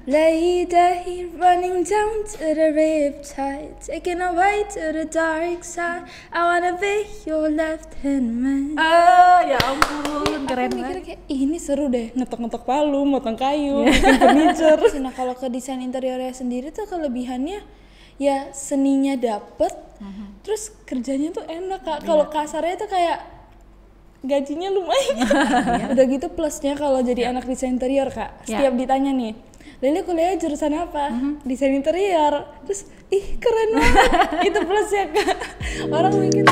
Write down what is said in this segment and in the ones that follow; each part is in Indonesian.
Lady running down to the riptide, taking away to the dark side. I wanna be your left hand man. Ya ampun, keren Aku mikir banget. kayak ini seru deh, ngetok-ngetok palu, motong kayu, bikin furniture. Nah kalau ke desain interiornya sendiri tuh kelebihannya ya seninya dapet, terus kerjanya tuh enak kak. Kalau kasarnya tuh kayak gajinya lumayan. Udah gitu plusnya kalau jadi anak desain interior kak, setiap ditanya nih, Lili kuliah jurusan apa? Desain interior. Terus ih keren banget. Itu plusnya kak. Orang mikir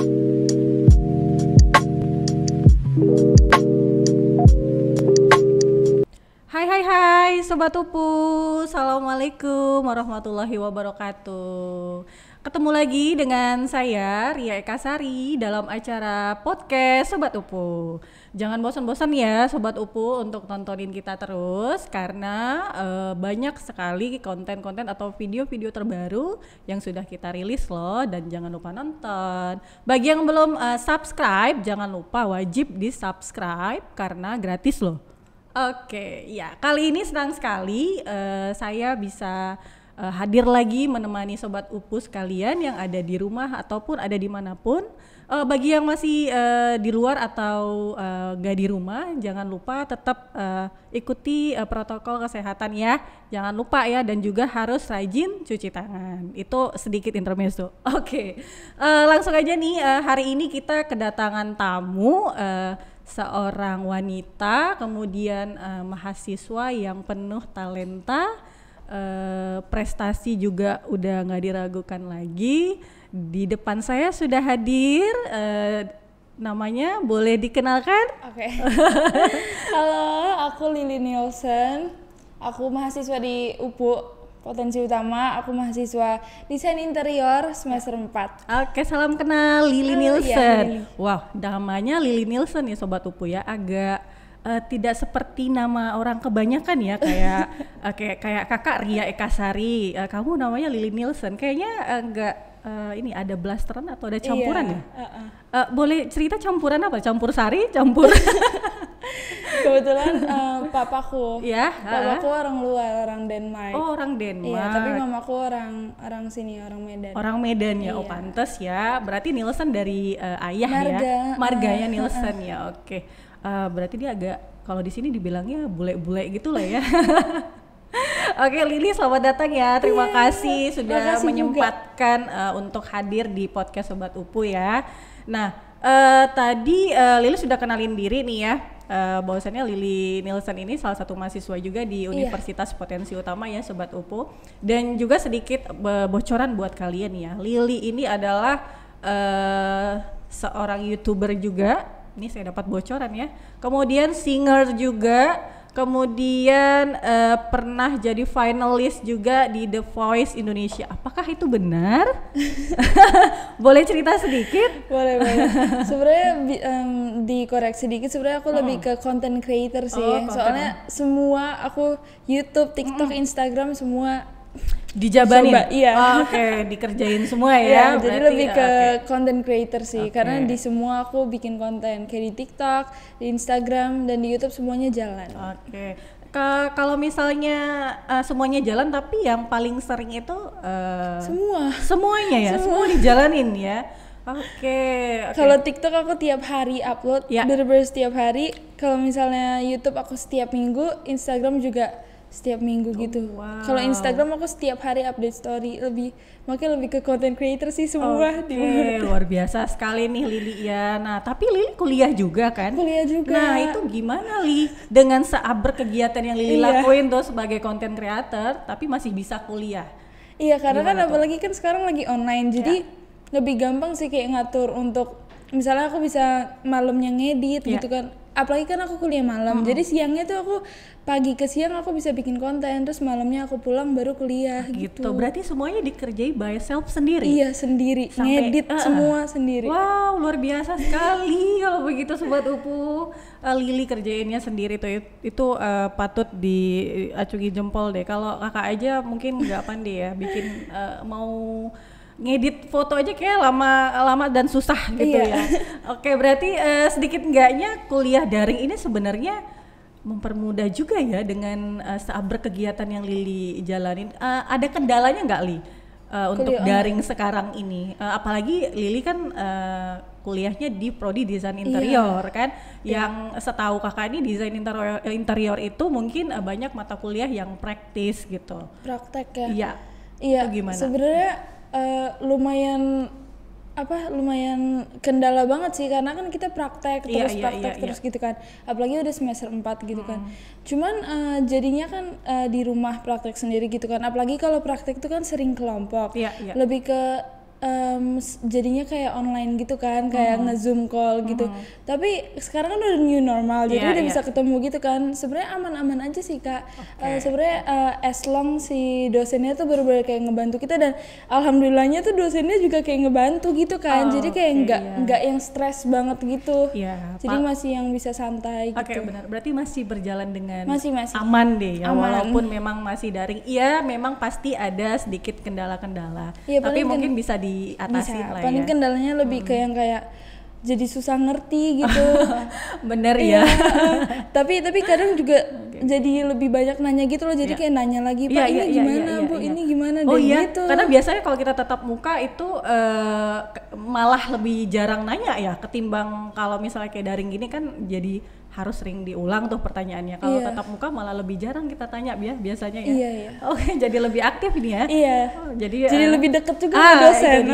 Hai Sobat Upu, Assalamualaikum warahmatullahi wabarakatuh. Ketemu lagi dengan saya Ria Eka Sari dalam acara podcast Sobat Upu. Jangan bosan-bosan ya Sobat Upu untuk tontonin kita terus karena banyak sekali konten-konten atau video-video terbaru yang sudah kita rilis loh, dan jangan lupa nonton. Bagi yang belum subscribe, jangan lupa wajib di subscribe karena gratis loh. Oke, ya kali ini senang sekali saya bisa hadir lagi menemani Sobat Upu sekalian yang ada di rumah ataupun ada dimanapun. Bagi yang masih di luar atau gak di rumah, jangan lupa tetap ikuti protokol kesehatan ya. Jangan lupa ya, dan juga harus rajin cuci tangan. Itu sedikit intermezzo. Oke, langsung aja nih, hari ini kita kedatangan tamu, seorang wanita, kemudian mahasiswa yang penuh talenta, prestasi juga udah nggak diragukan lagi. Di depan saya sudah hadir, namanya boleh dikenalkan? Oke. Halo, aku Lili Nielsen. Aku mahasiswa di UPU Potensi Utama. Aku mahasiswa desain interior semester 4. Oke, salam kenal Lili Halo, Nielsen. iya, Lili. Wow, namanya Lili Nielsen ya Sobat Upu ya, agak tidak seperti nama orang kebanyakan ya, kayak kayak kakak Ria Eka Sari. Kamu namanya Lili Nielsen, kayaknya agak ini ada blasteran atau ada campuran ya? Boleh cerita campuran apa? Campur sari, campur. Kebetulan papaku, Ya, papaku orang luar, orang Denmark. Oh, orang Denmark. Iya, tapi mamaku orang sini, orang Medan. Orang Medan ya, oh Iya. pantes ya. Berarti Nielsen dari ayah Marga, ya, marganya Nielsen ya. Oke, berarti dia agak, kalau di sini dibilangnya bule-bule gitu lah ya. Oke, Lili selamat datang ya. Terima kasih sudah makasih menyempatkan untuk hadir di podcast Sobat Upu ya. Nah, tadi Lili sudah kenalin diri nih ya. Bahwasannya Lili Nielsen ini salah satu mahasiswa juga di Universitas Potensi Utama ya Sobat Upu. Dan juga sedikit bocoran buat kalian ya. Lili ini adalah seorang YouTuber juga. Ini saya dapat bocoran ya. Kemudian singer juga. Kemudian pernah jadi finalis juga di The Voice Indonesia. Apakah itu benar? Boleh cerita sedikit? Boleh. Sebenarnya dikoreksi dikit, sebenarnya aku lebih ke content creator sih. Oh, content. Soalnya semua aku YouTube, TikTok, Instagram semua Dijabanin? Coba, iya. Oke, dikerjain semua ya. ya. Jadi berarti, lebih ke oke. content creator sih, Oke. karena di semua aku bikin konten kayak di TikTok, di Instagram, dan di YouTube semuanya jalan. Oke. Kalau misalnya semuanya jalan, tapi yang paling sering itu semuanya ya, semua dijalanin ya. Oke. Kalau TikTok aku tiap hari upload, Ya. bener-bener setiap hari. Kalau misalnya YouTube aku setiap minggu, Instagram juga setiap minggu gitu. wow. Kalau Instagram aku setiap hari update story, makanya lebih ke content creator sih semua. Oke, luar biasa sekali nih Lili ya. Nah, tapi Lili kuliah juga kan? Kuliah juga. Nah, itu gimana Li? Dengan seaber kegiatan yang Lili Iya. lakuin tuh sebagai content creator, tapi masih bisa kuliah. Iya, karena Gimana kan apalagi kan sekarang lagi online, jadi lebih gampang sih kayak ngatur untuk misalnya aku bisa malamnya ngedit gitu kan. Apalagi kan aku kuliah malam, jadi siangnya tuh aku pagi ke siang aku bisa bikin konten, terus malamnya aku pulang baru kuliah Gitu. gitu. Berarti semuanya dikerjai by self sendiri? Iya sendiri, Sampai- ngedit semua sendiri. Wow, luar biasa sekali kalau begitu Sobat Upu. Lili kerjainnya sendiri tuh, itu patut diacungi jempol deh. Kalau kakak aja mungkin nggak pandai ya, bikin mau ngedit foto aja kayak lama dan susah gitu Iya. ya. Oke, berarti sedikit enggaknya kuliah daring ini sebenarnya mempermudah juga ya dengan seabrek kegiatan yang Lili jalanin. Ada kendalanya nggak Li untuk daring sekarang ini? Apalagi Lili kan kuliahnya di prodi desain interior kan, yang setahu kakak ini desain interior itu mungkin banyak mata kuliah yang praktis gitu. Praktek ya? Iya. Iya. Gimana? Sebenarnya lumayan kendala banget sih, karena kan kita praktek terus gitu kan, apalagi udah semester 4 gitu kan. Cuman jadinya kan di rumah praktek sendiri gitu kan, apalagi kalau praktek itu kan sering kelompok, lebih ke jadinya kayak online gitu kan, kayak nge-zoom call gitu. Tapi sekarang kan udah new normal, jadi udah bisa ketemu gitu kan. Sebenarnya aman-aman aja sih Kak. Sebenarnya as long si dosennya tuh bener-bener kayak ngebantu kita, dan alhamdulillahnya tuh dosennya juga kayak ngebantu gitu kan. Jadi kayak nggak yang stres banget gitu. Jadi masih yang bisa santai gitu. Benar. Berarti masih berjalan dengan masih aman deh ya, walaupun memang masih daring. Iya, memang pasti ada sedikit kendala-kendala. Tapi mungkin bisa diatasi lah ya. Paling kendalanya lebih ke yang kayak jadi susah ngerti gitu. Bener ya. Tapi kadang juga jadi lebih banyak nanya gitu loh. Jadi kayak nanya lagi, Pak ini gimana Bu, ini gimana gitu. Karena biasanya kalau kita tatap muka itu malah lebih jarang nanya ya, ketimbang kalau misalnya kayak daring gini kan jadi harus sering diulang tuh pertanyaannya. Kalau tatap muka malah lebih jarang kita tanya biasanya ya. Oke, jadi lebih aktif ini ya. Jadi lebih deket juga sama dosen.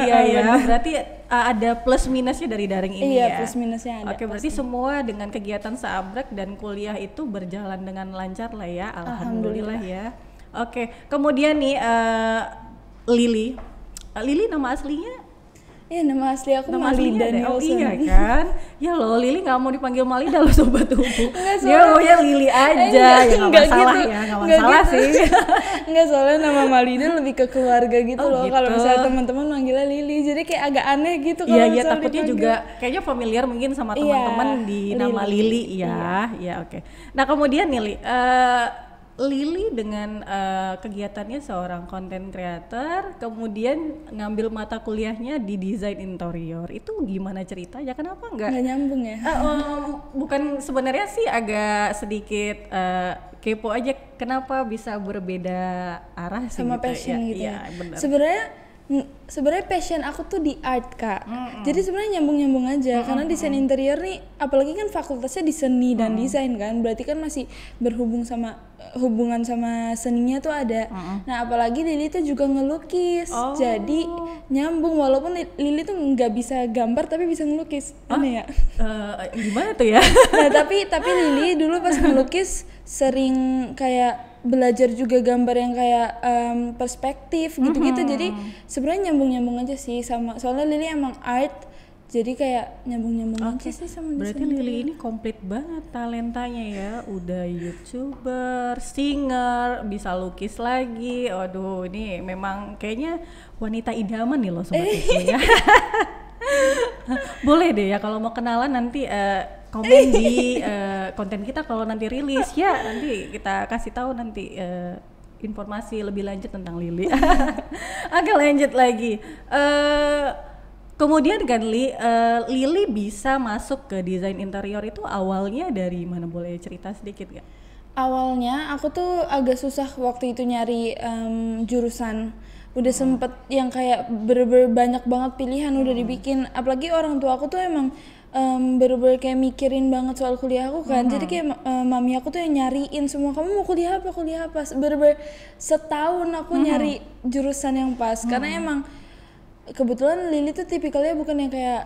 Berarti ada plus minusnya dari daring ini ya. Iya, plus minusnya ada. Oke, berarti semua dengan kegiatan seabrek dan kuliah itu berjalan dengan lancar lah ya. Alhamdulillah ya. Oke, kemudian nih Lili nama aslinya? Iya, nama asli aku Malida Nielsen. Oh iya kan? Ya loh, Lili nggak mau dipanggil Malida loh Sobat Tubuh. Dia maunya Lili aja. Ya nggak masalah gitu. Ya, nggak masalah gitu sih. Enggak, soalnya nama Malida lebih ke keluarga gitu loh. Gitu. Kalau misalnya teman-teman manggilnya Lili, jadi kayak agak aneh gitu kalau misalnya takutnya dipanggil. Juga kayaknya familiar mungkin sama teman-teman di nama Lili ya. Iya, oke. Nah, kemudian nih Lili dengan kegiatannya seorang content creator, kemudian ngambil mata kuliahnya di desain interior, itu gimana ceritanya? Kenapa nggak nyambung ya? Bukan, sebenarnya sih agak sedikit kepo aja, kenapa bisa berbeda arah sih sama gitu, passion gitu ya? Sebenarnya passion aku tuh di art Kak. Jadi sebenarnya nyambung aja karena desain interior nih, apalagi kan fakultasnya di seni dan desain kan, berarti kan masih hubungan sama seninya tuh ada. Nah, apalagi Lili tuh juga ngelukis, jadi nyambung, walaupun Lili tuh nggak bisa gambar tapi bisa ngelukis. Aneh ya? Gimana tuh ya? Nah, tapi Lili dulu pas ngelukis sering kayak belajar juga gambar yang kayak perspektif gitu-gitu. Jadi sebenarnya nyambung aja sih sama, soalnya Lili emang art, jadi kayak nyambung aja sih sama desain. Berarti Lili ini komplit banget talentanya ya, udah YouTuber, singer, bisa lukis lagi. Waduh, ini memang kayaknya wanita idaman nih loh Sobat Tubuh ya. Boleh deh ya kalau mau kenalan nanti komen di konten kita kalau nanti rilis ya, nanti kita kasih tahu nanti informasi lebih lanjut tentang Lili. Oke, lanjut lagi. Kemudian kan Lili bisa masuk ke desain interior itu awalnya dari mana, boleh cerita sedikit gak? Awalnya aku tuh agak susah waktu itu nyari jurusan. Udah sempet yang kayak banyak banget pilihan udah dibikin, apalagi orang tua aku tuh emang bener-bener kayak mikirin banget soal kuliah aku kan. Jadi kayak mami aku tuh yang nyariin semua, kamu mau kuliah apa bener-bener setahun aku nyari jurusan yang pas. Karena emang kebetulan Lili tuh tipikalnya bukan yang kayak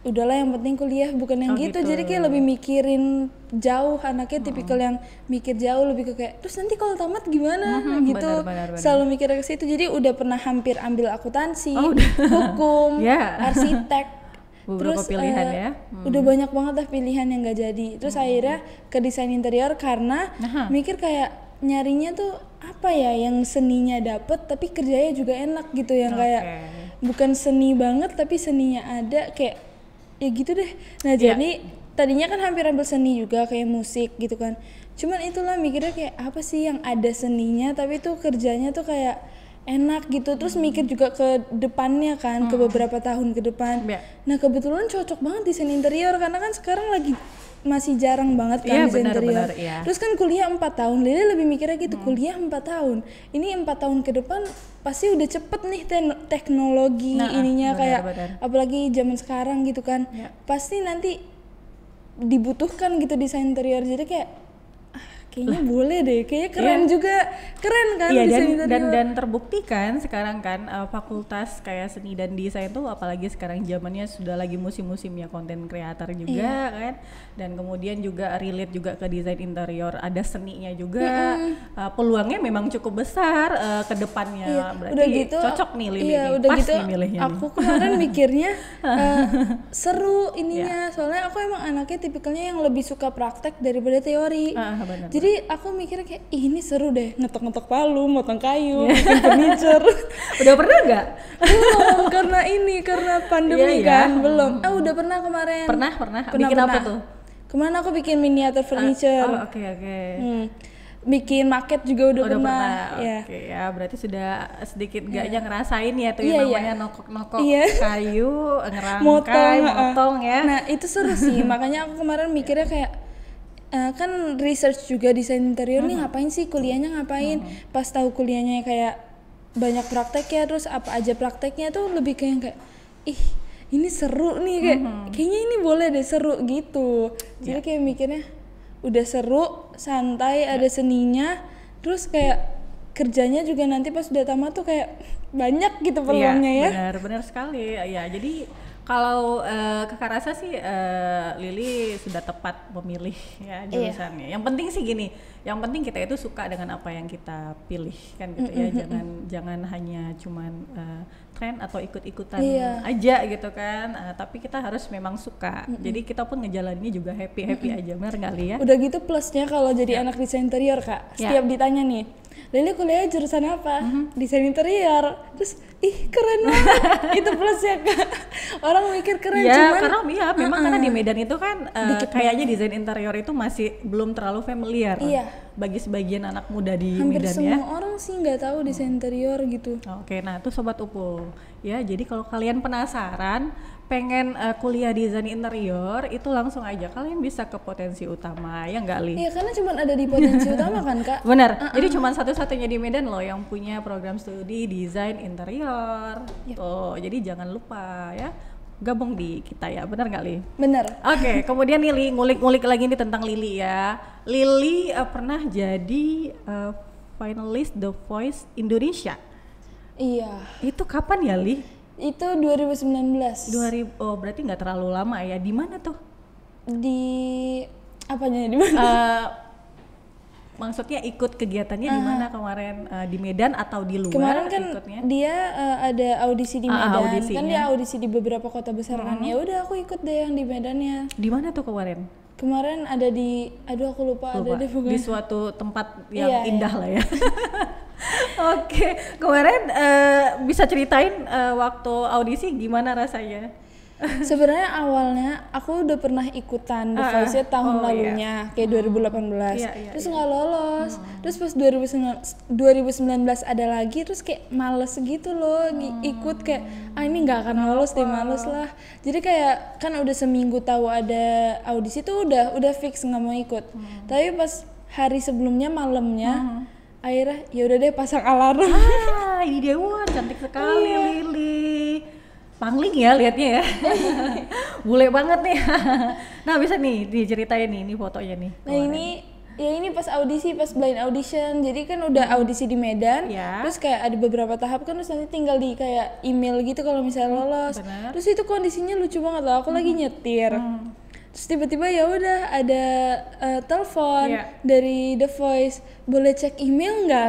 udahlah yang penting kuliah, bukan yang gitu. Jadi kayak lebih mikirin jauh, anaknya tipikal yang mikir jauh, lebih ke kayak terus nanti kalau tamat gimana gitu. Benar. Selalu mikir ke situ. Jadi udah pernah hampir ambil akuntansi, hukum, arsitek. Beberapa terus pilihan ya. Udah banyak banget lah pilihan yang gak jadi. Terus akhirnya ke desain interior karena mikir kayak nyarinya tuh apa ya yang seninya dapet tapi kerjanya juga enak gitu, yang kayak bukan seni banget tapi seninya ada, kayak ya gitu deh. Nah jadi tadinya kan hampir ambil seni juga kayak musik gitu kan, cuman itulah mikirnya kayak apa sih yang ada seninya tapi tuh kerjanya tuh kayak enak gitu. Terus mikir juga ke depannya kan, ke beberapa tahun ke depan. Nah kebetulan cocok banget desain interior karena kan sekarang lagi masih jarang banget kan Iya, desain interior. benar, iya. Terus kan kuliah 4 tahun, Lili lebih mikirnya gitu, kuliah 4 tahun. Ini 4 tahun ke depan pasti udah cepet nih teknologi ininya kayak apalagi zaman sekarang gitu kan. Pasti nanti dibutuhkan gitu desain interior. Jadi kayak kayaknya boleh deh, kayaknya keren juga, keren kan desain interior. Dan terbukti kan sekarang kan fakultas kayak seni dan desain tuh apalagi sekarang zamannya sudah lagi musim-musimnya konten kreator juga kan, dan kemudian juga relate juga ke desain interior, ada seninya juga, peluangnya memang cukup besar ke depannya. Berarti udah gitu, cocok nih Lili nih, udah pas gitu, nih milihnya. Aku kemarin mikirnya seru ininya, soalnya aku emang anaknya tipikalnya yang lebih suka praktek daripada teori. Jadi aku mikirnya kayak ini seru deh, ngetok-ngetok palu, motong kayu, bikin furniture. Udah pernah nggak? Belum, karena pandemi kan, belum. Udah pernah kemarin. Pernah. Bikin apa tuh? Kemarin aku bikin miniatur furniture. Oke. Bikin maket juga udah pernah. Oke, ya berarti sudah sedikit gaknya ngerasain ya tuh yang namanya nokok-nokok kayu, ngerangkai, motong ya. Nah itu seru sih, makanya aku kemarin mikirnya kayak kan research juga desain interior nih, ngapain sih kuliahnya ngapain. Pas tahu kuliahnya kayak banyak prakteknya, terus apa aja prakteknya tuh lebih kayak ini seru nih, kayaknya ini boleh deh, seru gitu. Jadi kayak mikirnya udah seru, santai, ada seninya, terus kayak kerjanya juga nanti pas udah tamat tuh kayak banyak gitu peluangnya ya. Benar sekali ya. Jadi kalau kakak rasa sih Lili sudah tepat memilih ya jurusannya. Yang penting sih gini, yang penting kita itu suka dengan apa yang kita pilih kan gitu ya. Jangan hanya cuman tren atau ikut-ikutan aja gitu kan. Tapi kita harus memang suka. Jadi kita pun ngejalaninnya juga happy aja, benar nggak Li ya? Udah gitu plusnya kalau jadi anak desain interior Kak, setiap ditanya nih, Lili kuliah jurusan apa? Desain interior. Terus keren banget. Itu plusnya Kak. Orang mikir keren cuman karena memang karena di Medan itu kan kayaknya desain interior itu masih belum terlalu familiar bagi sebagian anak muda di hampir Medan semua orang sih nggak tahu desain interior gitu. Oke, nah itu Sobat Upu ya, jadi kalau kalian penasaran pengen kuliah desain interior itu langsung aja kalian bisa ke Potensi Utama ya nggak Li? Iya, karena cuma ada di Potensi Utama kan Kak. Benar. Jadi cuma satu-satunya di Medan loh yang punya program studi desain interior. Tuh, jadi jangan lupa ya gabung di kita ya, benar nggak Li? Benar. Oke, kemudian nih Li, ngulik-ngulik lagi nih tentang Lili ya. Lili pernah jadi finalis The Voice Indonesia. Iya. Itu kapan ya Li? Itu 2019. Oh berarti nggak terlalu lama ya. Di mana tuh? Di apanya di mana? Maksudnya ikut kegiatannya di mana kemarin, di Medan atau di luar? Kemarin kan ikutnya? Dia ada audisi di Medan, kan dia audisi di beberapa kota besar kan. Ya udah aku ikut deh yang di Medannya. Di mana tuh kemarin? Kemarin ada di, aku lupa. Ada deh pokoknya. Di suatu tempat yang indah lah ya. Oke, kemarin bisa ceritain waktu audisi gimana rasanya? Sebenarnya awalnya aku udah pernah ikutan The Voice tahun lalunya, kayak 2018. Terus nggak lolos. Terus pas 2019 ada lagi, terus kayak males gitu loh ikut, kayak ini nggak akan lolos deh, males lah. Jadi kayak kan udah seminggu tahu ada audisi tuh udah fix nggak mau ikut. Tapi pas hari sebelumnya malamnya akhirnya ya udah deh pasang alarm. Ini dia, wah cantik sekali Lili. Pangling ya liatnya ya. Bule banget nih. Nah bisa nih diceritain nih, ini fotonya nih. Nah ini pas audisi, pas blind audition. Jadi kan udah audisi di Medan, terus kayak ada beberapa tahap kan, terus nanti tinggal di kayak email gitu kalau misalnya lolos. Terus itu kondisinya lucu banget loh, aku lagi nyetir. Terus tiba-tiba ya udah ada telepon dari The Voice, boleh cek email nggak?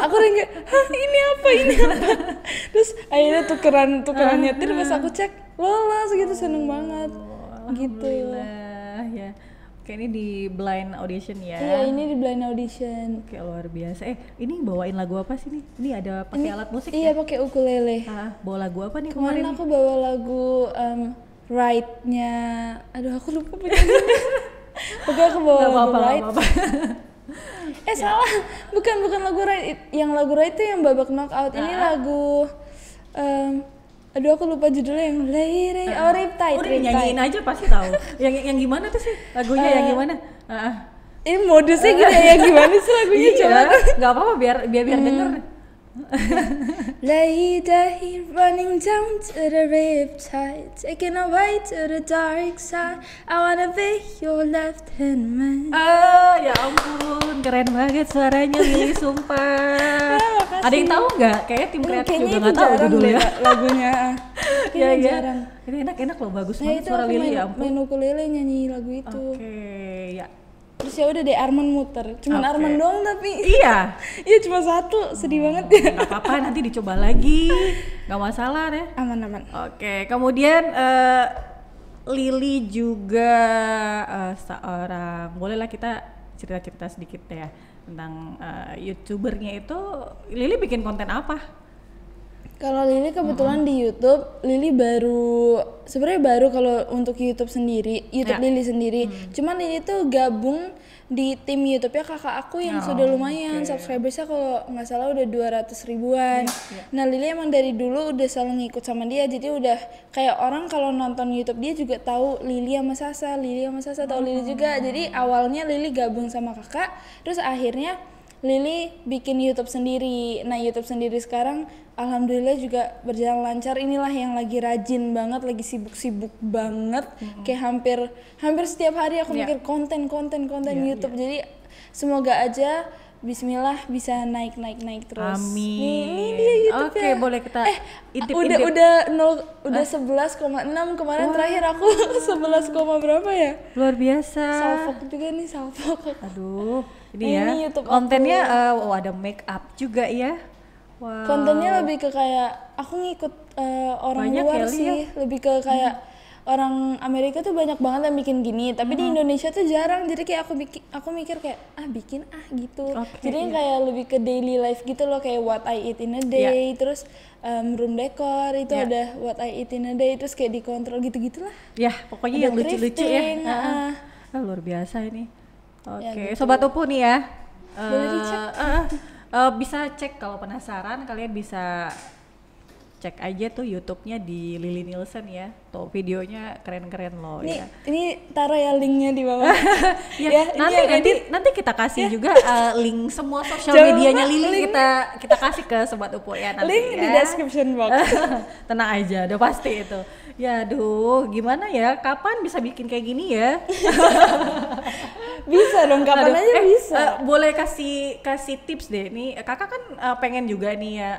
Aku kayak ini apa? Terus akhirnya tukeran nyetir, pas aku cek lolos gitu, seneng banget gitu. Ya. Oke, ini di blind audition ya? Iya, ini di blind audition. Oke, luar biasa. Ini bawain lagu apa sih nih? Ini ada pakai alat musik? Iya, pakai ukulele. Bawa lagu apa nih kemarin? Kemarin aku bawa lagu Right-nya, aduh aku lupa penyanyinya. Pokoknya aku bawa lagu Right. Salah, bukan lagu Right. Yang lagu Right itu yang babak knockout. Ini lagu Aduh aku lupa judulnya yang Lady Riptide. Udah nyanyiin aja pasti tahu. Yang gimana tuh sih lagunya yang gimana? Ini modusnya gitu ya, gimana sih lagunya coba? Nggak apa-apa biar denger. Lady running down to the riptide, taking a way to the dark side. I wanna be your left hand man. Ya ampun, keren banget suaranya Lily, sumpah. Ada yang tahu nggak? Kayaknya tim kreatif juga nggak tahu judulnya lagunya. Ya jarang. Ini enak loh, bagus banget suara Lily ya ampun. Main ukulele nyanyi lagu itu. Oke, ya. Terus ya udah deh Arman muter, cuman Arman doang tapi iya cuma satu, sedih banget ya. Nggak apa-apa, nanti dicoba lagi, nggak masalah deh. Aman. Oke, kemudian Lily juga seorang, bolehlah kita cerita-cerita sedikit ya tentang YouTubernya itu. Lily bikin konten apa? Kalau Lily kebetulan di YouTube, Lily sebenarnya baru kalau untuk YouTube sendiri, Lily sendiri. Cuman Lily tuh gabung di tim YouTube-nya kakak aku yang sudah lumayan subscribersnya, kalau nggak salah udah 200 ribuan. Nah Lily emang dari dulu udah selalu ngikut sama dia, jadi udah kayak orang kalau nonton YouTube dia juga tahu Lily sama Sasa tahu Lily juga. Jadi awalnya Lily gabung sama kakak, terus akhirnya Lily bikin YouTube sendiri. Nah YouTube sendiri sekarang alhamdulillah juga berjalan lancar. Inilah yang lagi rajin banget, lagi sibuk-sibuk banget. Kayak hampir setiap hari aku mikir konten YouTube. Jadi semoga aja Bismillah bisa naik terus. Amin. Ini dia YouTube. Oke, boleh kita intip. Udah 11,6 kemarin terakhir aku 11, berapa ya? Luar biasa. Salfok juga nih, salfok. Aduh, ini ya. YouTube kontennya ada make up juga ya. Wow. Kontennya lebih ke kayak aku ngikut orang banyak luar ya, sih, lebih ke kayak orang Amerika tuh banyak banget yang bikin gini, tapi di Indonesia tuh jarang. Jadi kayak aku mikir kayak bikin gitu. Jadi yang kayak lebih ke daily life gitu loh, kayak what I eat in a day, terus room decor itu ada what I eat in a day, terus kayak dikontrol gitu-gitulah. Ya, pokoknya ada yang lucu-lucu ya. Luar biasa ini. Oke, gitu. Sobat Upu nih ya. Boleh dicek. Bisa cek kalau penasaran, kalian bisa cek aja tuh YouTube-nya di Lily Nielsen ya. Tuh videonya keren-keren loh. Nih, ya. Ini taruh ya linknya di bawah. nanti kita kasih juga link semua sosial medianya Lily, kita kasih ke Sobat Upu ya nanti. Link di description box. Tenang aja, udah pasti itu. Ya aduh, gimana ya? Kapan bisa bikin kayak gini ya? Bisa dong, kapan aja bisa. Boleh kasih tips deh nih. Kakak kan pengen juga nih ya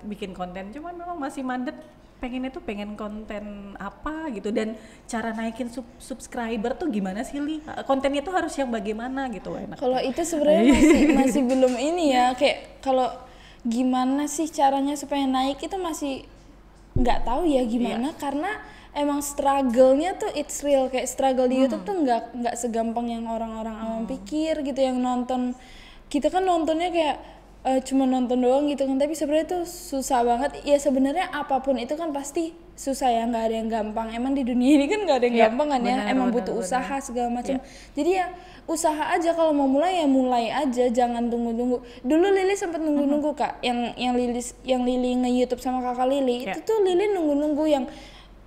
bikin konten, cuman memang masih mandet. Pengen konten apa gitu, dan cara naikin subscriber tuh gimana sih Li? Kontennya tuh harus yang bagaimana gitu enak. Kalau itu sebenarnya masih belum ini ya, kayak kalau gimana sih caranya supaya naik itu masih nggak tahu ya gimana, karena emang struggle-nya tuh it's real. Kayak struggle di YouTube tuh nggak segampang yang orang-orang awam pikir gitu. Yang nonton, kita kan nontonnya kayak cuma nonton doang gitu kan, tapi sebenarnya tuh susah banget ya. Sebenarnya apapun itu kan pasti susah ya, nggak ada yang gampang. Emang di dunia ini kan nggak ada yang gampang kan ya, emang butuh usaha segala macam. Jadi ya usaha aja, kalau mau mulai ya mulai aja, jangan tunggu-tunggu. Dulu Lily sempat nunggu-nunggu Kak, yang Lily nge-YouTube sama kakak Lily itu tuh Lily nunggu-nunggu yang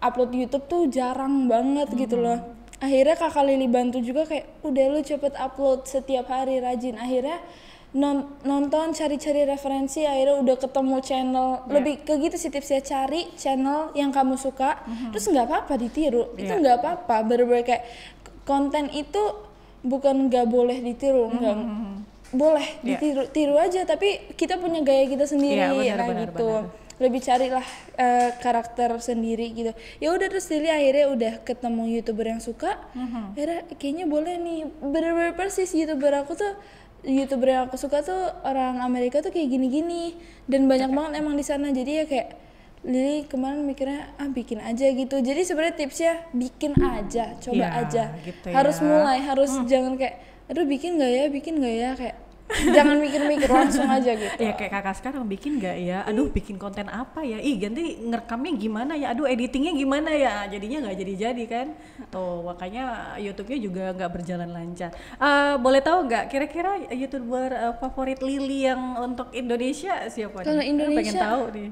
upload YouTube tuh jarang banget gitu loh. Akhirnya kakak Lily bantu juga, kayak udah lu cepet upload setiap hari, rajin. Akhirnya nonton, cari-cari referensi, akhirnya udah ketemu channel. Lebih ke gitu sih tipsnya, cari channel yang kamu suka, terus nggak apa-apa ditiru. Itu nggak apa-apa, bener-bener kayak konten itu bukan nggak boleh ditiru, nggak boleh ditiru aja, tapi kita punya gaya kita sendiri. Benar. Lebih carilah karakter sendiri gitu. Ya udah, terus Lily akhirnya udah ketemu YouTuber yang suka. Akhirnya kayaknya boleh nih, bener-bener persis YouTuber yang aku suka tuh orang Amerika tuh kayak gini-gini, dan banyak banget emang di sana. Jadi ya kayak Lily kemarin mikirnya bikin aja gitu. Jadi sebenarnya tipsnya bikin aja, coba aja gitu ya. Harus mulai, jangan kayak aduh bikin nggak ya, kayak jangan mikir-mikir, langsung aja gitu. Ya kayak kakak sekarang, bikin nggak ya, aduh bikin konten apa ya, ganti ngerekamnya gimana ya, aduh editingnya gimana ya, jadinya nggak jadi kan. Tuh makanya YouTube-nya juga nggak berjalan lancar. Boleh tahu nggak kira-kira YouTuber favorit Lily yang untuk Indonesia siapa? Kalau Indonesia pengen tahu nih.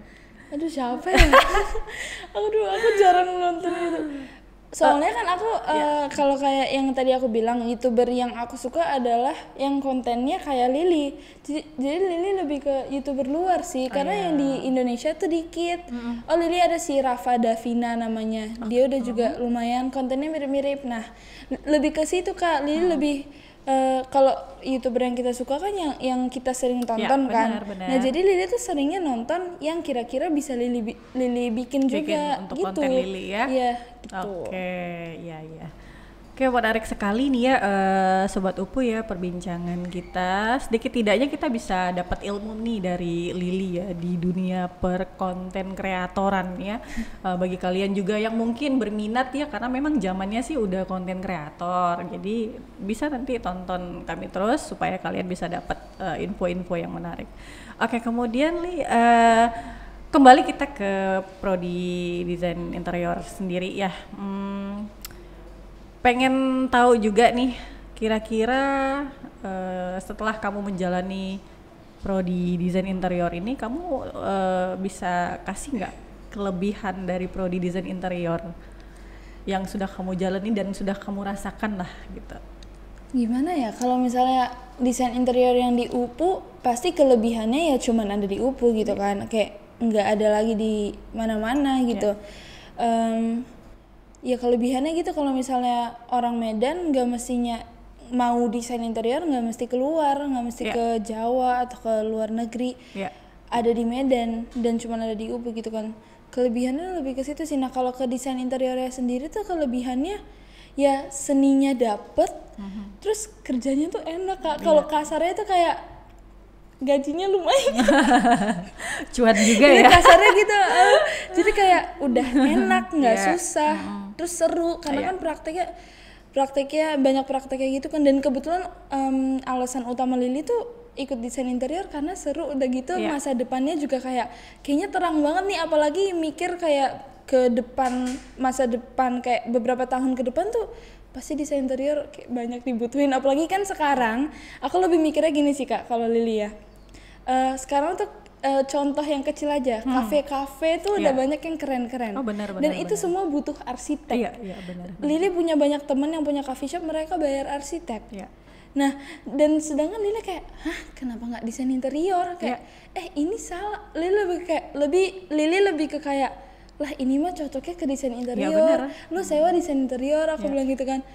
Aduh siapa ya? Aduh aku jarang nonton itu. Soalnya kan aku kalau kayak yang tadi aku bilang, YouTuber yang aku suka adalah yang kontennya kayak Lily. Jadi Lily lebih ke YouTuber luar sih, karena yang di Indonesia tuh dikit. Oh Lily ada si Rafa Davina namanya, dia udah juga lumayan kontennya mirip-mirip. Nah lebih ke situ Kak, Lily lebih kalau YouTuber yang kita suka kan yang kita sering tonton kan. Benar. Nah jadi Lily tuh seringnya nonton yang kira-kira bisa Lily bikin juga untuk gitu. konten Lily ya. Iya gitu. Oke, iya. Oke, menarik sekali nih ya Sobat Upu ya perbincangan kita. Sedikit tidaknya kita bisa dapat ilmu nih dari Lily ya di dunia perkonten kreatoran ya. Bagi kalian juga yang mungkin berminat ya, karena memang zamannya sih udah konten kreator. Jadi bisa nanti tonton kami terus supaya kalian bisa dapat info-info yang menarik. Oke, kemudian Li kembali kita ke prodi desain interior sendiri ya. Pengen tahu juga nih, kira-kira setelah kamu menjalani prodi desain interior ini, kamu bisa kasih nggak kelebihan dari prodi desain interior yang sudah kamu jalani dan sudah kamu rasakan lah gitu? Gimana ya, kalau misalnya desain interior yang di UPU, pasti kelebihannya ya cuman ada di UPU gitu kan, kayak nggak ada lagi di mana-mana gitu. Ya kelebihannya gitu, kalau misalnya orang Medan nggak mestinya mau desain interior nggak mesti keluar, nggak mesti ke Jawa atau ke luar negeri, ada di Medan dan cuma ada di UPU gitu kan. Kelebihannya lebih ke situ sih. Nah kalau ke desain interiornya sendiri tuh kelebihannya ya seninya dapet, terus kerjanya tuh enak Kak. Kalau kasarnya tuh kayak gajinya lumayan. Cuan juga ya. Kasarnya gitu. Jadi kayak udah enak, nggak susah, terus seru karena kan prakteknya banyak prakteknya gitu kan. Dan kebetulan alasan utama Lily tuh ikut desain interior karena seru, udah gitu masa depannya juga kayaknya terang banget nih, apalagi mikir kayak ke depan, masa depan kayak beberapa tahun ke depan tuh pasti desain interior kayak banyak dibutuhin. Apalagi kan sekarang aku lebih mikirnya gini sih Kak, kalau Lily ya. Sekarang tuh contoh yang kecil aja, kafe-kafe tuh udah banyak yang keren-keren. Oh, benar, dan itu semua butuh arsitek. Iya, benar. Lily punya banyak temen yang punya coffee shop, mereka bayar arsitek. Nah, dan sedangkan Lily kayak, kenapa nggak desain interior? Kayak, ini salah. Lily lebih ke kayak, lah ini mah cocoknya ke desain interior. Lu sewa desain interior, aku bilang gitu kan.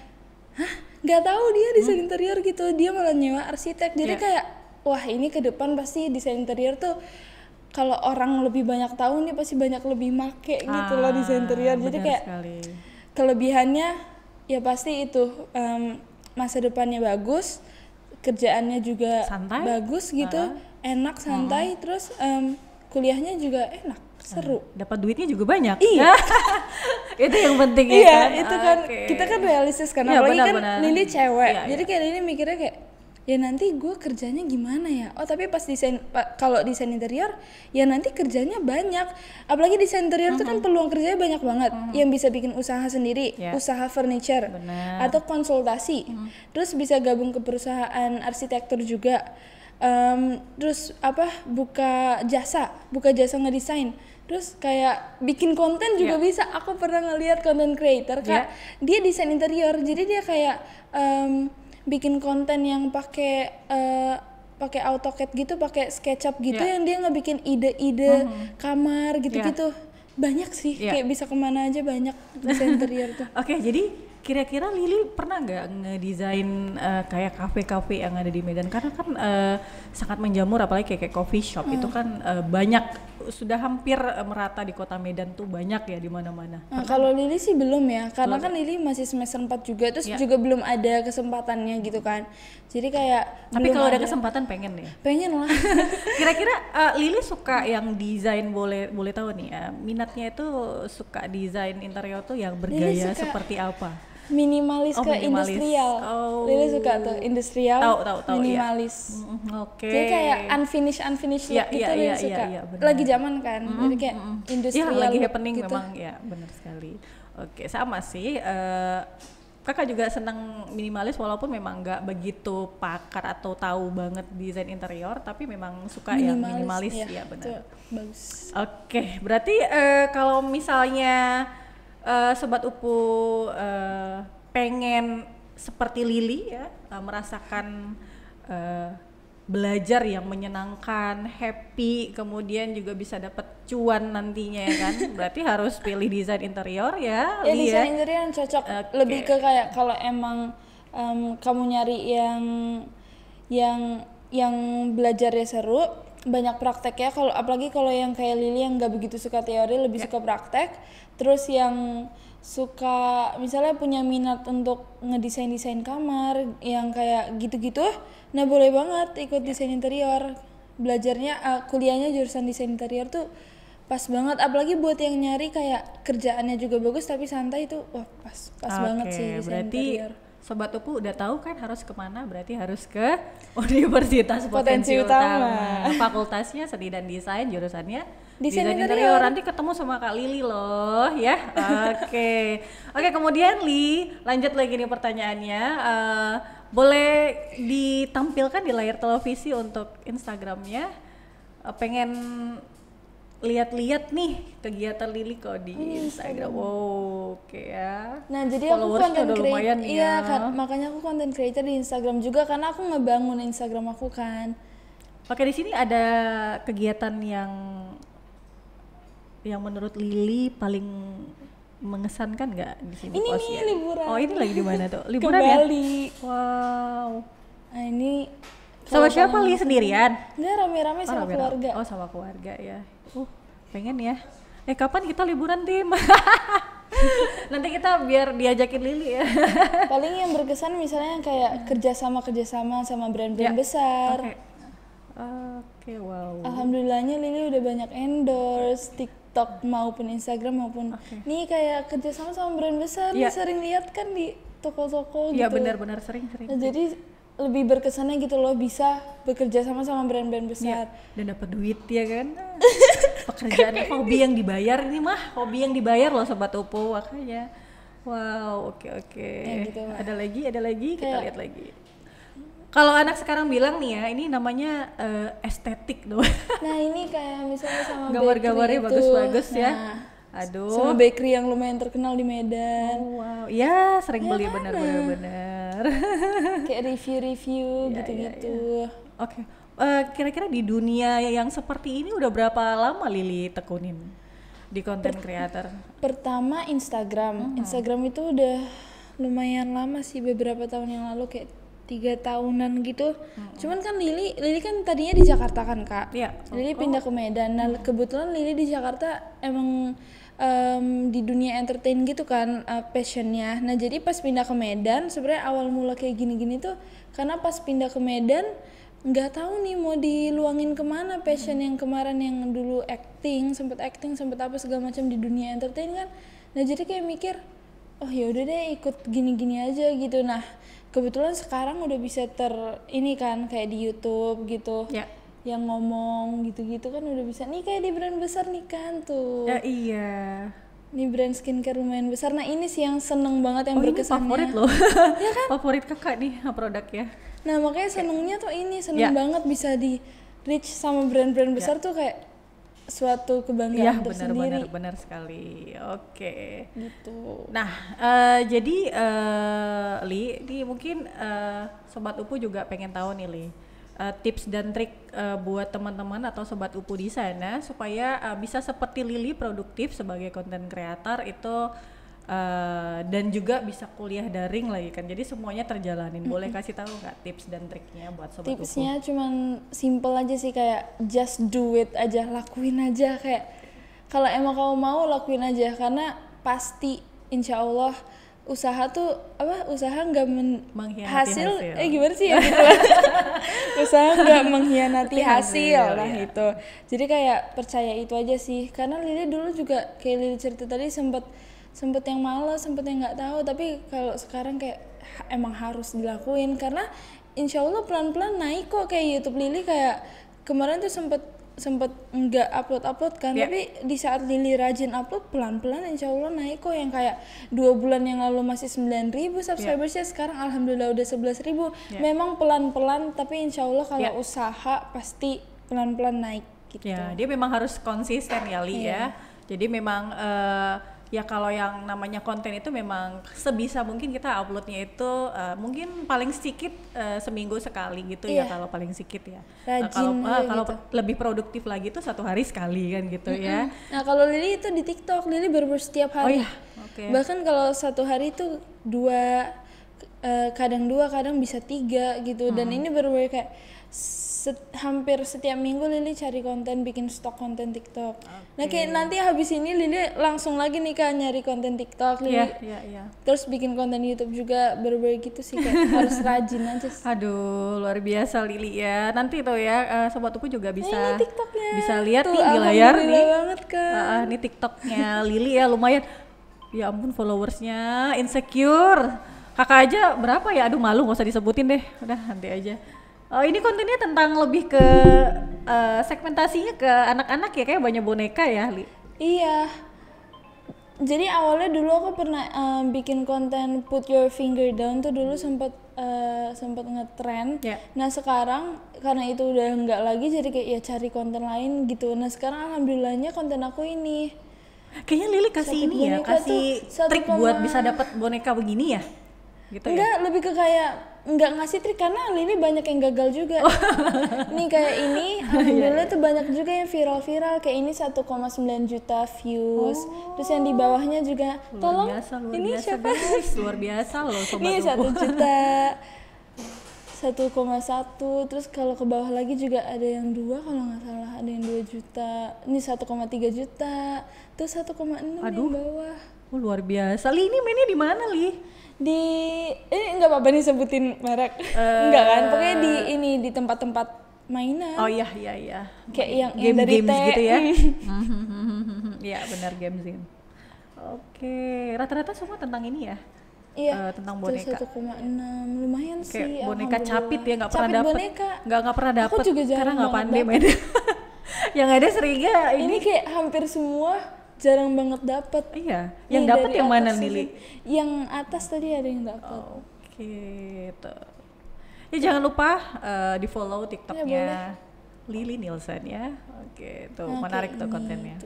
Nggak tahu dia desain interior gitu, dia malah nyewa arsitek. Jadi kayak, wah ini ke depan pasti desain interior tuh kalau orang lebih banyak tahu nih pasti banyak lebih make gitu loh desain interior. Jadi kayak kelebihannya ya pasti itu masa depannya bagus, kerjaannya juga bagus gitu, enak santai, terus kuliahnya juga enak, seru. Dapat duitnya juga banyak. Iya. Itu yang penting ya kan. Itu kan kita kan realistis kan, apalagi kan Lily cewek. Jadi kayak Lily mikirnya kayak ya nanti gue kerjanya gimana ya, tapi pas kalau desain interior ya nanti kerjanya banyak, apalagi desain interior itu kan peluang kerjanya banyak banget, yang bisa bikin usaha sendiri, usaha furniture atau konsultasi, terus bisa gabung ke perusahaan arsitektur juga, terus buka jasa ngedesain, terus kayak bikin konten juga bisa. Aku pernah ngeliat content creator Kak, dia desain interior, jadi dia kayak bikin konten yang pakai AutoCAD gitu, pakai SketchUp gitu, yang dia ngebikin ide-ide kamar gitu-gitu. Banyak sih, kayak bisa kemana aja banyak desain interior tuh. Oke, jadi kira-kira Lily pernah nggak ngedesain kayak kafe-kafe yang ada di Medan? Karena kan sangat menjamur, apalagi kayak coffee shop itu kan banyak, sudah hampir merata di kota Medan tuh, banyak ya di mana-mana. Kalau Lily sih belum ya, karena kan Lily masih semester 4 juga, terus juga belum ada kesempatannya gitu kan. Jadi kayak tapi kalau ada kesempatan pengen ya? Pengen lah. Kira-kira Lily suka yang desain, boleh tahu nih minatnya itu suka desain interior tuh yang bergaya seperti apa? Minimalis ke industrial. Lily suka tuh industrial, tahu minimalis. Oke. Jadi kayak unfinished look gitu Lily suka. Lagi zaman kan, jadi kayak industrial. Lagi happening gitu. Memang ya, benar sekali. Oke, sama sih. Kakak juga senang minimalis walaupun memang nggak begitu pakar atau tahu banget desain interior, tapi memang suka yang minimalis ya benar. Bagus. Oke, berarti kalau misalnya Sobat Upu pengen seperti Lili ya, merasakan belajar yang menyenangkan, happy, kemudian juga bisa dapat cuan nantinya ya kan. Berarti harus pilih desain interior ya. Ya desain interior yang cocok. Lebih ke kayak kalau emang kamu nyari yang belajarnya seru, banyak praktek ya. Kalau apalagi kalau yang kayak Lili yang nggak begitu suka teori, lebih suka praktek. Terus yang suka misalnya punya minat untuk ngedesain kamar yang kayak gitu-gitu, nah boleh banget ikut desain interior. Belajarnya kuliahnya jurusan desain interior tuh pas banget, apalagi buat yang nyari kayak kerjaannya juga bagus tapi santai itu wah pas banget sih desain interior. Sobat Upu udah tahu kan harus kemana, berarti harus ke Universitas Potensi Utama. Fakultasnya Seni dan Desain, jurusannya Desain Interior. Nanti ketemu sama Kak Lili loh ya. Oke, kemudian Li, lanjut lagi nih pertanyaannya. Boleh ditampilkan di layar televisi untuk Instagramnya. Pengen lihat-lihat nih kegiatan Lili kok di Instagram. Wow, oke ya. Nah, jadi aku content creator. Iya, kan, makanya aku content creator di Instagram juga karena aku ngebangun Instagram aku kan. Oke, di sini ada kegiatan yang menurut Lili paling mengesankan nggak di sini? Ini nih liburan. Oh, ini lagi di mana tuh? Liburan ke Bali. Ya? Wow. Nah, ini sama siapa Li, sendirian? Enggak, rame-rame sama keluarga. Oh, sama keluarga ya. Pengen ya. Kapan kita liburan, Tim? Nanti kita biar diajakin Lili ya. Paling yang berkesan misalnya kayak kerjasama sama brand-brand besar. Oke, wow. Alhamdulillahnya Lili udah banyak endorse TikTok maupun Instagram maupun nih kayak kerjasama sama brand besar. Nih sering lihat kan di toko-toko gitu. Iya, benar-benar sering. Nah, jadi lebih berkesannya gitu loh, bisa bekerja sama brand-brand besar dan dapat duit ya kan. Pekerjaan hobi yang dibayar ini mah, hobi yang dibayar loh Sobat Upu, makanya wow. Oke. Ya, gitu, ada lagi kita lihat lagi. Kalau anak sekarang bilang nih ya, ini namanya estetik doang. Nah, ini kayak misalnya sama gambar-gambarnya bagus-bagus ya. Aduh. Sama bakery yang lumayan terkenal di Medan. Oh, wow. Ya, sering beli benar. Kayak review gitu-gitu. Oke. Kira-kira di dunia yang seperti ini udah berapa lama Lili tekunin di content creator? Pertama Instagram. Instagram itu udah lumayan lama sih, beberapa tahun yang lalu kayak 3 tahunan gitu. Cuman kan Lili kan tadinya di Jakarta kan Kak. Iya. Lili pindah ke Medan. Nah, kebetulan Lili di Jakarta emang di dunia entertain gitu kan passionnya. Nah, jadi pas pindah ke Medan sebenarnya awal mula kayak gini-gini tuh karena pas pindah ke Medan nggak tahu nih mau diluangin kemana passion yang kemarin yang dulu sempet apa segala macam di dunia entertain kan. Nah, jadi kayak mikir oh ya udah deh ikut gini-gini aja gitu. Nah, kebetulan sekarang udah bisa ini kan kayak di YouTube gitu. Ya. Yang ngomong gitu-gitu kan udah bisa nih kayak di brand besar nih kan tuh. Ya, iya. Ini brand skincare lumayan besar. Nah, ini sih yang seneng banget yang berkesannya. Ini favorit loh. Ya kan? Favorit Kakak nih produknya. Nah, makanya senengnya tuh ini seneng banget bisa di reach sama brand-brand besar tuh kayak suatu kebanggaan tersendiri. Benar sekali. Oke. Gitu. Nah, jadi Li, ini mungkin Sobat Upu juga pengen tahu nih Li. Tips dan trik buat teman-teman atau Sobat Upu di sana supaya bisa seperti Lili produktif sebagai content creator itu dan juga bisa kuliah daring lagi kan, jadi semuanya terjalanin. Boleh kasih tahu nggak tips dan triknya buat Sobat Upu? Tipsnya cuman simple aja sih, kayak just do it aja, lakuin aja. Kayak kalau emang kamu mau lakuin aja, karena pasti insya Allah usaha nggak hasil gimana sih ya gitu. Usaha nggak mengkhianati hasil lah itu. Jadi kayak percaya itu aja sih, karena Lili dulu juga kayak Lili cerita tadi sempet yang malas, sempet yang nggak tahu, tapi kalau sekarang kayak emang harus dilakuin karena insya Allah pelan-pelan naik kok. Kayak YouTube Lili kayak kemarin tuh sempet sempet nggak upload kan, Yeah. tapi di saat Lili rajin upload pelan-pelan insya Allah naik kok. Yang kayak 2 bulan yang lalu masih 9.000 subscribersnya, sekarang alhamdulillah udah 11.000. Memang pelan-pelan, tapi insya Allah kalau usaha pasti pelan-pelan naik gitu. Ya, dia memang harus konsisten ya Li ya. Jadi memang ya kalau yang namanya konten itu memang sebisa mungkin kita uploadnya itu mungkin paling sedikit seminggu sekali gitu ya, kalau paling sedikit ya. Kalau lebih produktif lagi tuh 1 hari sekali kan gitu ya. Nah kalau Lili itu di TikTok, Lili bener-bener setiap hari. Bahkan kalau 1 hari itu 2, kadang 2, kadang bisa 3 gitu. Dan ini bener-bener kayak hampir setiap minggu Lili cari konten, bikin stok konten TikTok. Nah kayak nanti habis ini Lili langsung lagi nih Kak nyari konten TikTok Lili. Terus bikin konten YouTube juga, bener-bener gitu sih kayak harus rajin aja. Aduh luar biasa Lili ya. Nanti tuh ya Sobat Tupu juga bisa lihat tuh, nih di layar nih. Banget, Kak. Nih TikToknya Lili ya lumayan. Ya ampun followersnya insecure. Kakak aja berapa ya? Aduh malu nggak usah disebutin deh. Udah nanti aja. Ini kontennya tentang lebih ke segmentasinya ke anak-anak ya, kayak banyak boneka ya, Li? Iya. Jadi awalnya dulu aku pernah bikin konten Put Your Finger Down tuh dulu sempat ngetrend. Nah sekarang karena itu udah enggak lagi, jadi kayak ya cari konten lain gitu. Nah sekarang alhamdulillahnya konten aku ini. Kayaknya Lili kasih ini ya, kasih trik buat bisa dapat boneka begini ya? Gitu enggak, lebih ke kayak enggak ngasih trik karena Lili banyak yang gagal juga. Nih kayak ini alhamdulillah tuh banyak juga yang viral-viral, kayak ini 1,9 juta views. Terus yang di bawahnya juga tolong ini siapa? Guys, luar biasa loh Sobat Ini 1 juta 1,1. Terus kalau ke bawah lagi juga ada yang 2 kalau nggak salah, ada yang 2 juta. Ini 1,3 juta. Terus 1,6 di bawah. Luar biasa. Li ini mainnya di mana Li? Ini nggak apa-apa nih sebutin merek. Enggak kan, pokoknya di tempat-tempat mainan. Oh iya kayak yang dari games gitu ya. Iya benar games ini. Oke, rata-rata semua tentang ini ya. Iya, tentang boneka. 1,6 lumayan kayak sih. Boneka capit ya, nggak pernah dapet. Nggak pernah dapet karena nggak pandai main. Yang ada seriga ini kayak hampir semua jarang banget dapet. Iya, yang dapet yang mana Lili? Yang atas tadi ada yang dapet. Oke, tuh. Ya jangan lupa di follow TikToknya Lili Nielsen ya. Oke, tuh menarik tuh kontennya.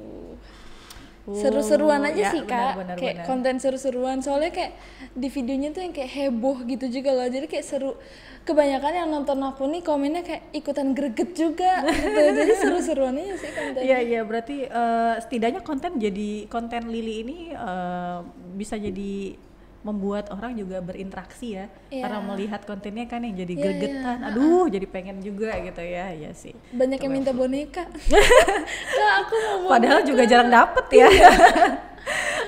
Seru-seruan aja sih Kak, kayak konten seru-seruan. Soalnya kayak di videonya tuh yang kayak heboh gitu juga loh. Jadi kayak seru. Kebanyakan yang nonton aku nih komennya kayak ikutan greget juga gitu. Jadi seru-seruan aja sih kontennya. Iya, berarti setidaknya konten Lili ini bisa jadi membuat orang juga berinteraksi ya. Karena melihat kontennya kan yang jadi gregetan. Aduh, jadi pengen juga gitu ya. Iya sih. Banyak yang minta boneka. Kak, aku mau boneka. Padahal juga jarang dapet ya.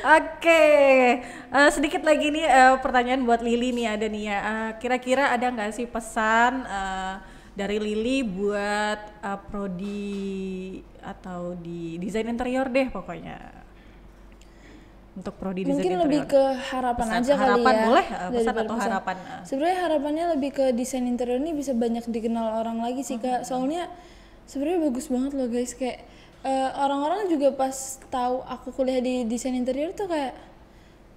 Oke, sedikit lagi nih pertanyaan buat Lili nih ada nih ya. Kira-kira ada nggak sih pesan dari Lili buat prodi atau di desain interior deh pokoknya? Untuk prodi desain interior. Mungkin lebih ke harapan pesan, aja harapan kali ya. Boleh pesan atau harapan? Sebenarnya harapannya lebih ke desain interior ini bisa banyak dikenal orang lagi sih Kak. Soalnya sebenarnya bagus banget loh guys, kayak orang-orang juga pas tahu aku kuliah di desain interior tuh kayak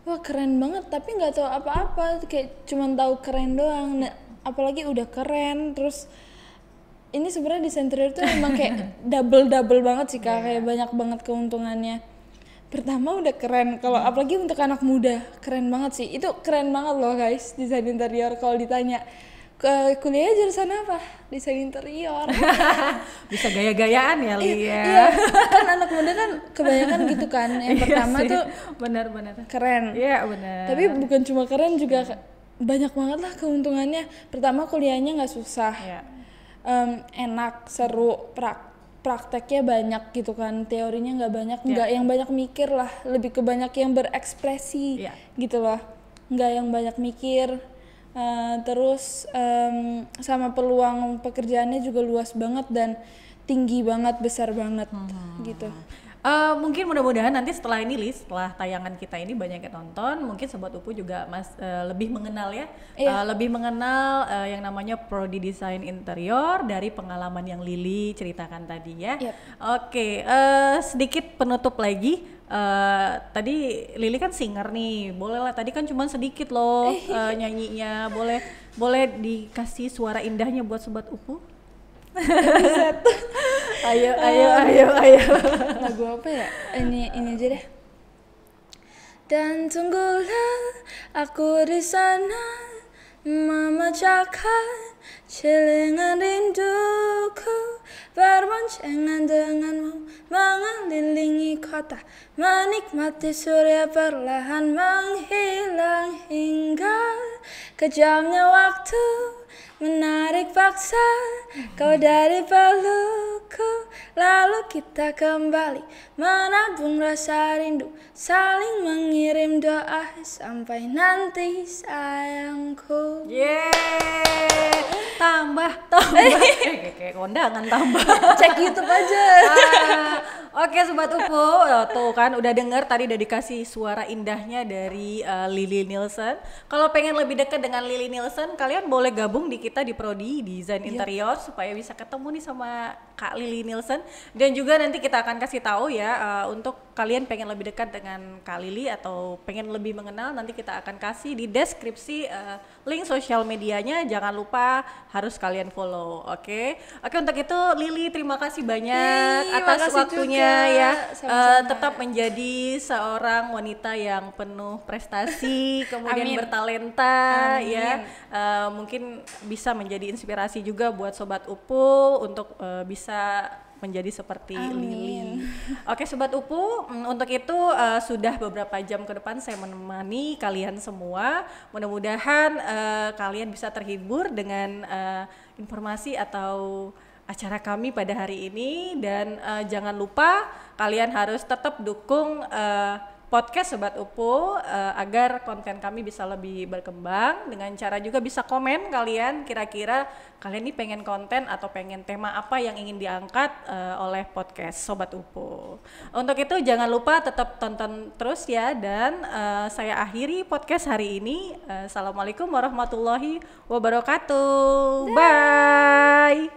wah keren banget, tapi nggak tahu apa-apa, kayak cuman tahu keren doang. Nah, apalagi udah keren, terus ini sebenarnya desain interior tuh emang kayak double banget sih Kak, kayak banyak banget keuntungannya. Pertama udah keren, kalau apalagi untuk anak muda keren banget sih, itu keren banget loh guys desain interior. Kalau ditanya kuliah jurusan apa? Desain interior. Bisa gaya-gayaan ya Li ya. Iya, kan anak muda kan kebanyakan gitu kan. Yang pertama tuh benar-benar keren. Iya benar. Tapi bukan cuma keren, juga banyak banget lah keuntungannya. Pertama kuliahnya nggak susah, enak, seru, prakteknya banyak gitu kan. Teorinya nggak banyak, nggak yang banyak mikir lah. Lebih ke banyak yang berekspresi gitu loh. Nggak yang banyak mikir. Terus sama peluang pekerjaannya juga luas banget dan tinggi banget, besar banget gitu. Mungkin mudah-mudahan nanti setelah ini setelah tayangan kita ini banyak yang nonton, mungkin Sobat Upu juga lebih mengenal ya, lebih mengenal yang namanya prodi desain interior dari pengalaman yang Lili ceritakan tadi ya. Oke, sedikit penutup lagi. Tadi Lili kan singer nih, boleh lah. Tadi kan cuma sedikit loh nyanyinya, boleh dikasih suara indahnya buat Sobat Upu. ayo. Lagu apa ya? Ini aja deh. Dan tunggulah aku di sana memecahkan celengan rinduku, berboncengan denganmu mengelilingi kota, menikmati surya perlahan menghilang hingga kejamnya waktu menarik paksa kau dari pelukku, lalu kita kembali menabung rasa rindu, saling mengirim doa sampai nanti sayangku. Tambah kayak kondangan tambah. Cek YouTube aja. Oke Sobat Upu, tuh kan udah denger tadi udah dikasih suara indahnya dari Lili Nielsen. Kalau pengen lebih dekat dengan Lili Nielsen, kalian boleh gabung di kita di prodi desain interior supaya bisa ketemu nih sama Kak Lili Nielsen. Dan juga nanti kita akan kasih tahu ya untuk kalian pengen lebih dekat dengan Kak Lili atau pengen lebih mengenal, nanti kita akan kasih di deskripsi link sosial medianya. Jangan lupa harus kalian follow. Oke, untuk itu Lili terima kasih banyak atas waktunya ya. Tetap menjadi seorang wanita yang penuh prestasi, kemudian bertalenta. Ya. Mungkin bisa menjadi inspirasi juga buat Sobat Upu untuk bisa menjadi seperti Lili. Oke Sobat Upu, untuk itu sudah beberapa jam ke depan saya menemani kalian semua. Mudah-mudahan kalian bisa terhibur dengan informasi atau acara kami pada hari ini, dan jangan lupa kalian harus tetap dukung podcast Sobat Upu agar konten kami bisa lebih berkembang, dengan cara juga bisa komen kalian kira-kira kalian ini pengen konten atau pengen tema apa yang ingin diangkat oleh podcast Sobat Upu. Untuk itu jangan lupa tetap tonton terus ya, dan saya akhiri podcast hari ini. Assalamualaikum warahmatullahi wabarakatuh. Bye.